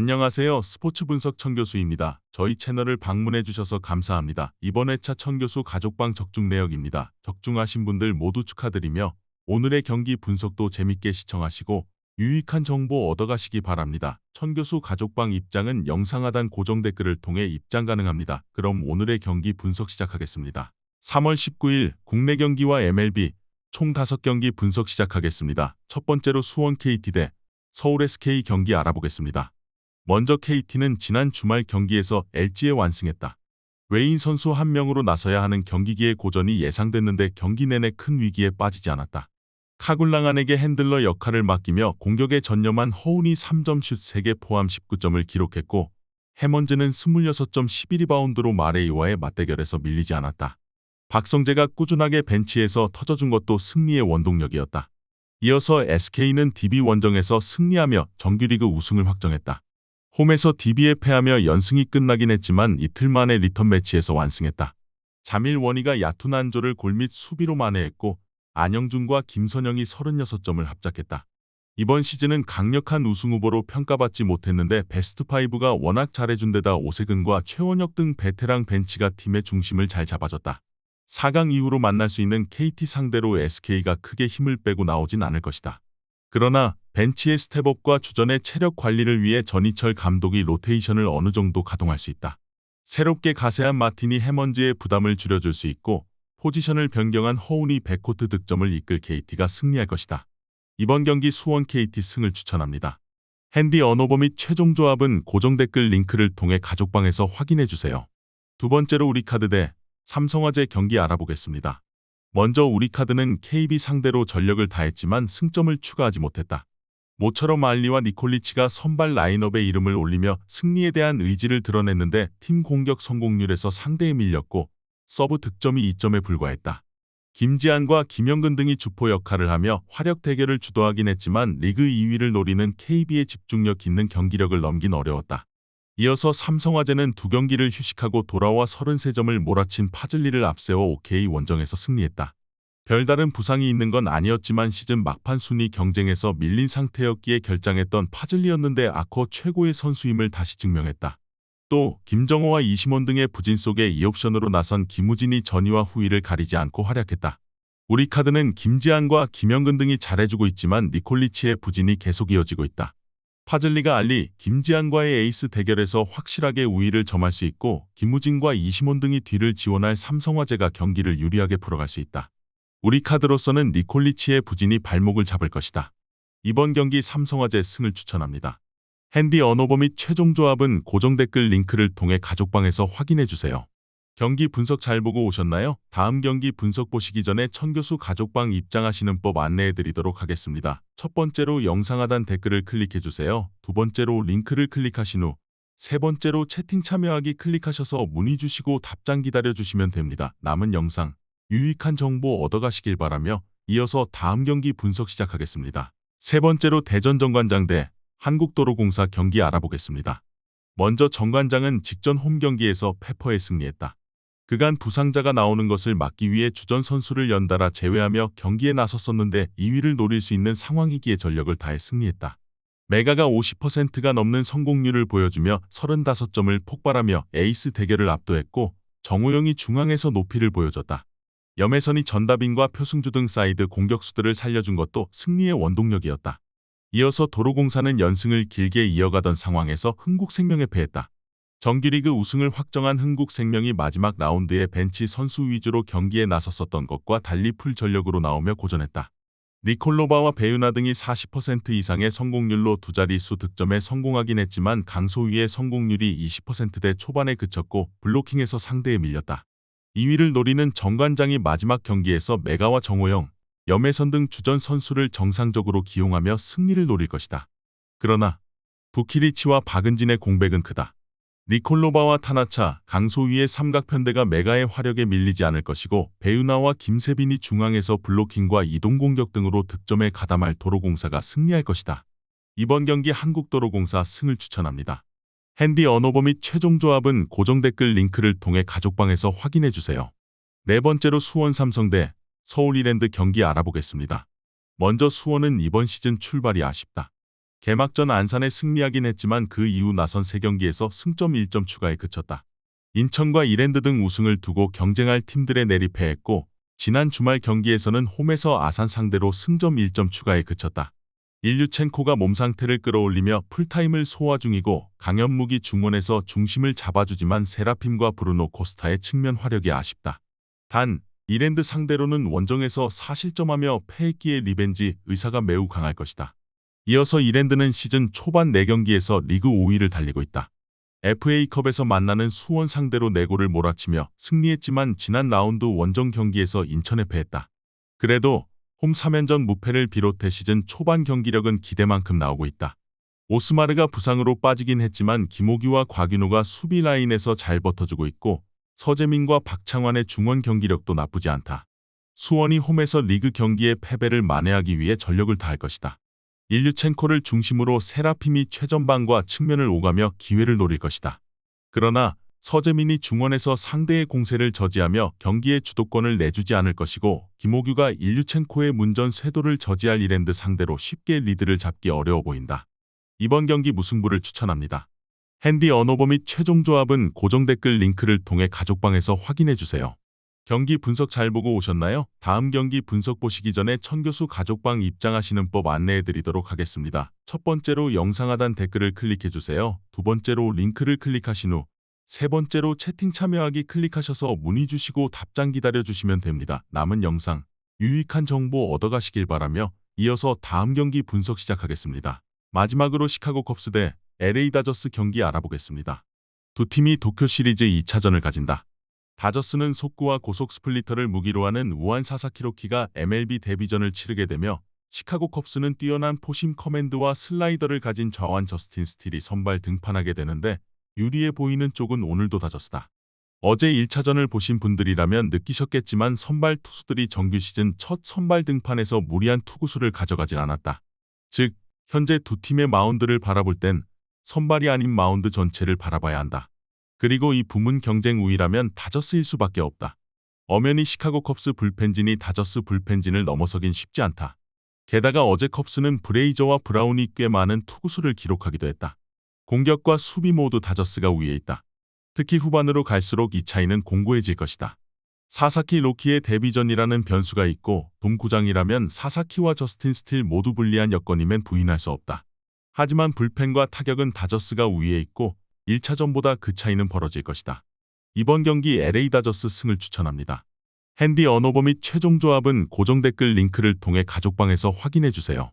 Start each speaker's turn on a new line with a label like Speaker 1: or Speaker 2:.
Speaker 1: 안녕하세요. 스포츠 분석 천교수입니다. 저희 채널을 방문해 주셔서 감사합니다. 이번 회차 천교수 가족방 적중 내역입니다. 적중하신 분들 모두 축하드리며 오늘의 경기 분석도 재밌게 시청하시고 유익한 정보 얻어가시기 바랍니다. 천교수 가족방 입장은 영상 하단 고정 댓글을 통해 입장 가능합니다. 그럼 오늘의 경기 분석 시작하겠습니다. 3월 19일 국내 경기와 MLB 총 5경기 분석 시작하겠습니다. 첫 번째로 수원 KT 대 서울 SK 경기 알아보겠습니다. 먼저 KT는 지난 주말 경기에서 LG에 완승했다. 외인 선수 한 명으로 나서야 하는 경기기의 고전이 예상됐는데 경기 내내 큰 위기에 빠지지 않았다. 카굴랑안에게 핸들러 역할을 맡기며 공격에 전념한 허운이 3점 슛 3개 포함 19점을 기록했고 해먼즈는 26점 11리바운드로 마레이와의 맞대결에서 밀리지 않았다. 박성재가 꾸준하게 벤치에서 터져준 것도 승리의 원동력이었다. 이어서 SK는 DB 원정에서 승리하며 정규리그 우승을 확정했다. 홈에서 DB에 패하며 연승이 끝나긴 했지만 이틀 만에 리턴 매치에서 완승했다. 자밀 원희가 얕은 한조를 골 및 수비로 만회했고 안영준과 김선영이 36점을 합작했다. 이번 시즌은 강력한 우승 후보로 평가받지 못했는데 베스트5가 워낙 잘해준 데다 오세근과 최원혁 등 베테랑 벤치가 팀의 중심을 잘 잡아줬다. 4강 이후로 만날 수 있는 KT 상대로 SK가 크게 힘을 빼고 나오진 않을 것이다. 그러나 벤치의 스텝업과 주전의 체력 관리를 위해 전희철 감독이 로테이션을 어느 정도 가동할 수 있다. 새롭게 가세한 마틴이 해먼즈의 부담을 줄여줄 수 있고 포지션을 변경한 허운이 백코트 득점을 이끌 KT가 승리할 것이다. 이번 경기 수원 KT 승을 추천합니다. 핸디 언어버 및 최종 조합은 고정 댓글 링크를 통해 가족방에서 확인해주세요. 두 번째로 우리카드 대 삼성화재 경기 알아보겠습니다. 먼저 우리카드는 KB 상대로 전력을 다했지만 승점을 추가하지 못했다. 모처럼 알리와 니콜리치가 선발 라인업에 이름을 올리며 승리에 대한 의지를 드러냈는데 팀 공격 성공률에서 상대에 밀렸고 서브 득점이 2점에 불과했다. 김지한과 김영근 등이 주포 역할을 하며 화력 대결을 주도하긴 했지만 리그 2위를 노리는 KB의 집중력 있는 경기력을 넘긴 어려웠다. 이어서 삼성화재는 2경기를 휴식하고 돌아와 33점을 몰아친 파즐리를 앞세워 OK 원정에서 승리했다. 별다른 부상이 있는 건 아니었지만 시즌 막판 순위 경쟁에서 밀린 상태였기에 결장했던 파즐리였는데 아커 최고의 선수임을 다시 증명했다. 또 김정호와 이시몬 등의 부진 속에 2옵션으로 나선 김우진이 전위와 후위를 가리지 않고 활약했다. 우리카드는 김지한과 김영근 등이 잘해주고 있지만 니콜리치의 부진이 계속 이어지고 있다. 파즐리가 알리, 김지한과의 에이스 대결에서 확실하게 우위를 점할 수 있고 김우진과 이시몬 등이 뒤를 지원할 삼성화재가 경기를 유리하게 풀어갈 수 있다. 우리카드로서는 니콜리치의 부진이 발목을 잡을 것이다. 이번 경기 삼성화재 승을 추천합니다. 핸디 언어버 및 최종 조합은 고정 댓글 링크를 통해 가족방에서 확인해주세요. 경기 분석 잘 보고 오셨나요? 다음 경기 분석 보시기 전에 천교수 가족방 입장하시는 법 안내해드리도록 하겠습니다. 첫 번째로 영상 하단 댓글을 클릭해주세요. 두 번째로 링크를 클릭하신 후 세 번째로 채팅 참여하기 클릭하셔서 문의 주시고 답장 기다려주시면 됩니다. 남은 영상 유익한 정보 얻어가시길 바라며 이어서 다음 경기 분석 시작하겠습니다. 세 번째로 대전 정관장 대 한국도로공사 경기 알아보겠습니다. 먼저 정관장은 직전 홈 경기에서 페퍼에 승리했다. 그간 부상자가 나오는 것을 막기 위해 주전 선수를 연달아 제외하며 경기에 나섰었는데 2위를 노릴 수 있는 상황이기에 전력을 다해 승리했다. 메가가 50%가 넘는 성공률을 보여주며 35점을 폭발하며 에이스 대결을 압도했고 정우영이 중앙에서 높이를 보여줬다. 염혜선이 전다빈과 표승주 등 사이드 공격수들을 살려준 것도 승리의 원동력이었다. 이어서 도로공사는 연승을 길게 이어가던 상황에서 흥국생명에 패했다. 정규리그 우승을 확정한 흥국생명이 마지막 라운드에 벤치 선수 위주로 경기에 나섰었던 것과 달리 풀 전력으로 나오며 고전했다. 니콜로바와 배윤아 등이 40% 이상의 성공률로 두 자릿수 득점에 성공하긴 했지만 강소희의 성공률이 20%대 초반에 그쳤고 블로킹에서 상대에 밀렸다. 2위를 노리는 정관장이 마지막 경기에서 메가와 정호영, 염혜선 등 주전 선수를 정상적으로 기용하며 승리를 노릴 것이다. 그러나 부키리치와 박은진의 공백은 크다. 니콜로바와 타나차, 강소희의 삼각편대가 메가의 화력에 밀리지 않을 것이고 배윤아와 김세빈이 중앙에서 블로킹과 이동공격 등으로 득점에 가담할 도로공사가 승리할 것이다. 이번 경기 한국도로공사 승을 추천합니다. 핸디 언어버 및 최종 조합은 고정 댓글 링크를 통해 가족방에서 확인해주세요. 네 번째로 수원 삼성 대 서울 이랜드 경기 알아보겠습니다. 먼저 수원은 이번 시즌 출발이 아쉽다. 개막전 안산에 승리하긴 했지만 그 이후 나선 3경기에서 승점 1점 추가에 그쳤다. 인천과 이랜드 등 우승을 두고 경쟁할 팀들에 내리패했고 지난 주말 경기에서는 홈에서 아산 상대로 승점 1점 추가에 그쳤다. 일류첸코가 몸 상태를 끌어올리며 풀타임을 소화 중이고 강현묵이 중원에서 중심을 잡아주지만 세라핌과 브루노 코스타의 측면 화력이 아쉽다. 단 이랜드 상대로는 원정에서 4실점하며 패했기에 리벤지 의사가 매우 강할 것이다. 이어서 이랜드는 시즌 초반 4경기에서 리그 5위를 달리고 있다. FA컵에서 만나는 수원 상대로 4골을 몰아치며 승리했지만 지난 라운드 원정 경기에서 인천에 패했다. 그래도 홈 3연전 무패를 비롯해 시즌 초반 경기력은 기대만큼 나오고 있다. 오스마르가 부상으로 빠지긴 했지만 김호규와 곽윤호가 수비 라인에서 잘 버텨주고 있고 서재민과 박창환의 중원 경기력도 나쁘지 않다. 수원이 홈에서 리그 경기의 패배를 만회하기 위해 전력을 다할 것이다. 일류첸코를 중심으로 세라핌이 최전방과 측면을 오가며 기회를 노릴 것이다. 그러나 서재민이 중원에서 상대의 공세를 저지하며 경기의 주도권을 내주지 않을 것이고 김호규가 일류첸코의 문전 쇄도를 저지할 이랜드 상대로 쉽게 리드를 잡기 어려워 보인다. 이번 경기 무승부를 추천합니다. 핸디 언어버 및 최종 조합은 고정 댓글 링크를 통해 가족방에서 확인해주세요. 경기 분석 잘 보고 오셨나요? 다음 경기 분석 보시기 전에 천교수 가족방 입장하시는 법 안내해드리도록 하겠습니다. 첫 번째로 영상 하단 댓글을 클릭해주세요. 두 번째로 링크를 클릭하신 후 세 번째로 채팅 참여하기 클릭하셔서 문의 주시고 답장 기다려주시면 됩니다. 남은 영상 유익한 정보 얻어가시길 바라며 이어서 다음 경기 분석 시작하겠습니다. 마지막으로 시카고 컵스 대 LA 다저스 경기 알아보겠습니다. 두 팀이 도쿄 시리즈 2차전을 가진다. 다저스는 속구와 고속 스플리터를 무기로 하는 우한 사사키로키가 MLB 데뷔전을 치르게 되며 시카고 컵스는 뛰어난 포심 커맨드와 슬라이더를 가진 좌완 저스틴 스틸이 선발 등판하게 되는데 유리해 보이는 쪽은 오늘도 다저스다. 어제 1차전을 보신 분들이라면 느끼셨겠지만 선발 투수들이 정규 시즌 첫 선발 등판에서 무리한 투구수를 가져가진 않았다. 즉 현재 두 팀의 마운드를 바라볼 땐 선발이 아닌 마운드 전체를 바라봐야 한다. 그리고 이 부문 경쟁 우위라면 다저스일 수밖에 없다. 엄연히 시카고 컵스 불펜진이 다저스 불펜진을 넘어서긴 쉽지 않다. 게다가 어제 컵스는 브레이저와 브라운이 꽤 많은 투구수를 기록하기도 했다. 공격과 수비 모두 다저스가 우위에 있다. 특히 후반으로 갈수록 이 차이는 공고해질 것이다. 사사키 로키의 데뷔전이라는 변수가 있고 돔구장이라면 사사키와 저스틴 스틸 모두 불리한 여건이면 부인할 수 없다. 하지만 불펜과 타격은 다저스가 우위에 있고 1차전보다 그 차이는 벌어질 것이다. 이번 경기 LA 다저스 승을 추천합니다. 핸디 언어버 및 최종 조합은 고정 댓글 링크를 통해 가족방에서 확인해주세요.